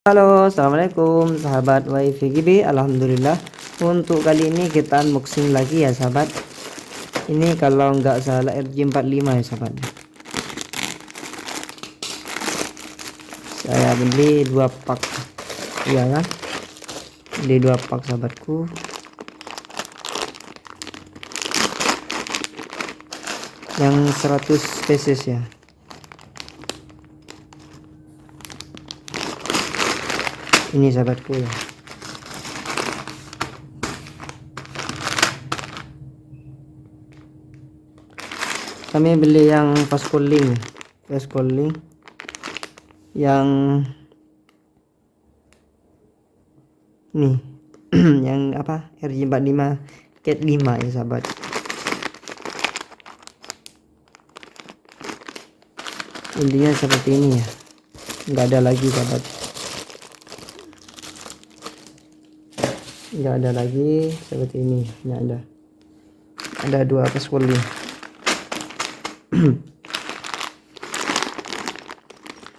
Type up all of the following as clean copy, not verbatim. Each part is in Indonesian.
Halo, assalamualaikum sahabat WiFi Alhamdulillah, untuk kali ini kita unboxing lagi ya sahabat. Ini kalau nggak salah RJ45 ya sahabat. Saya beli 2 pak, iya kan, beli 2 pak sahabatku. Yang 100 pieces ya. Ini sahabatku ya. Kami beli yang fast calling yang nih yang apa, RJ45 Cat 5 ya sahabat. Intinya seperti ini ya, nggak ada lagi sahabat, nggak ada lagi seperti ini, nggak ada 2 fast calling.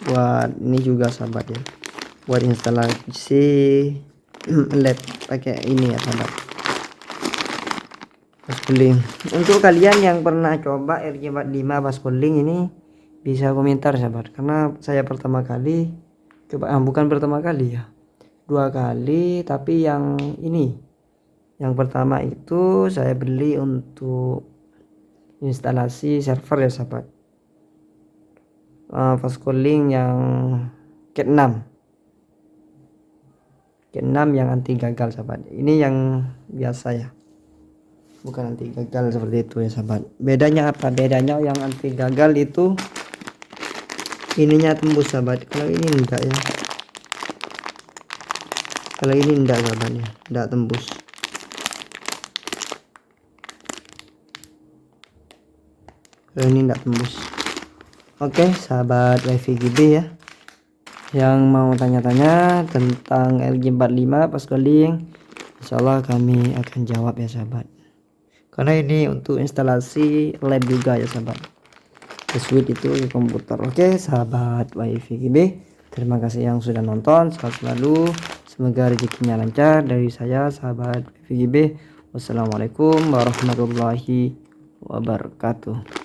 Buat ini juga sahabat ya, buat instalasi LED pakai ini ya sahabat, fast calling. Untuk kalian yang pernah coba RJ45 fast calling ini bisa komentar sahabat, karena saya pertama kali coba, bukan pertama kali ya, 2 kali. Tapi yang ini, yang pertama itu saya beli untuk instalasi server ya sahabat, fast calling yang Cat 6 yang anti gagal sahabat. Ini yang biasa ya, bukan anti gagal seperti itu ya sahabat. Bedanya apa? Bedanya yang anti gagal itu ininya tembus sahabat, kalau ini enggak ya, kalau ini enggak sahabat ya, enggak tembus. Kalau ini enggak tembus. Oke sahabat WiFi GB ya, yang mau tanya-tanya tentang RJ45 fast calling, insyaallah kami akan jawab ya sahabat, karena ini untuk instalasi LED juga ya sahabat, switch itu di komputer. Oke sahabat WiFi GB, terima kasih yang sudah nonton, sehat selalu, semoga rezekinya lancar. Dari saya sahabat WiFi GB, wassalamualaikum warahmatullahi wabarakatuh.